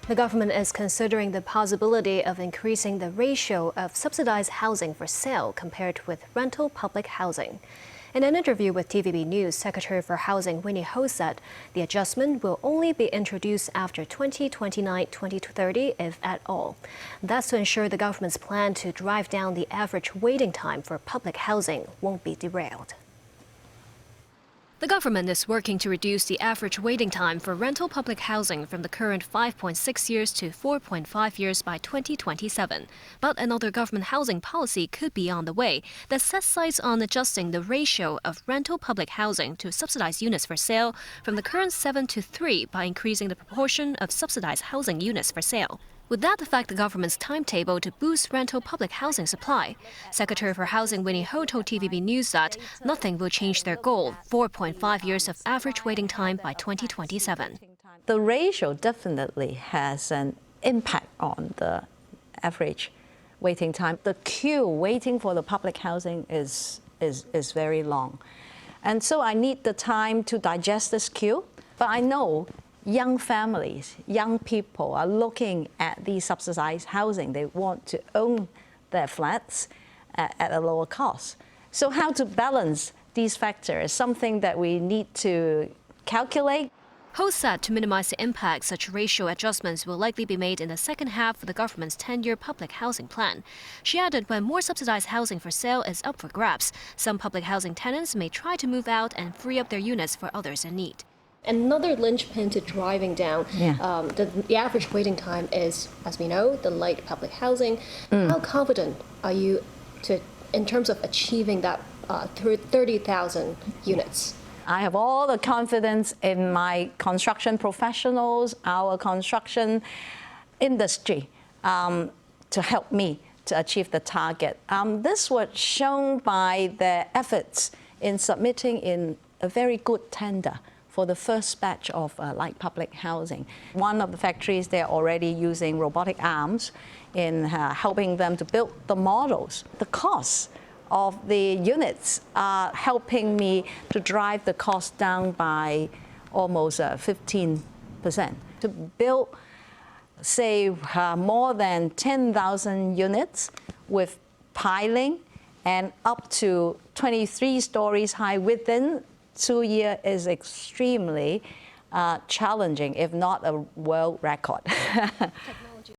The government is considering the possibility of increasing the ratio of subsidized housing for sale compared with rental public housing. In an interview with TVB News, Secretary for Housing Winnie Ho said the adjustment will only be introduced after 2029-2030, if at all. That's to ensure the government's plan to drive down the average waiting time for public housing won't be derailed. The government is working to reduce the average waiting time for rental public housing from the current 5.6 years to 4.5 years by 2027. But another government housing policy could be on the way that sets sights on adjusting the ratio of rental public housing to subsidized units for sale from the current 7 to 3 by increasing the proportion of subsidized housing units for sale. Would that affect the government's timetable to boost rental public housing supply? Secretary for Housing Winnie Ho told TVB News that nothing will change their goal, 4.5 years of average waiting time by 2027. The ratio definitely has an impact on the average waiting time. The queue waiting for the public housing is very long. And so I need the time to digest this queue, but I know young families, young people are looking at the subsidized housing. They want to own their flats at a lower cost. So how to balance these factors is something that we need to calculate. Ho said to minimize the impact, such ratio adjustments will likely be made in the second half of the government's 10-year public housing plan. She added when more subsidized housing for sale is up for grabs, some public housing tenants may try to move out and free up their units for others in need. Another linchpin to driving down the average waiting time is, as we know, the light public housing. How confident are you in terms of achieving that through 30,000 units? I have all the confidence in my construction professionals, our construction industry, to help me to achieve the target. This was shown by their efforts in submitting in a very good tender for the first batch of light public housing. One of the factories, they're already using robotic arms in helping them to build the models. The costs of the units are helping me to drive the cost down by almost 15%. To build, say, more than 10,000 units with piling and up to 23 stories high within 2 years is extremely challenging, if not a world record.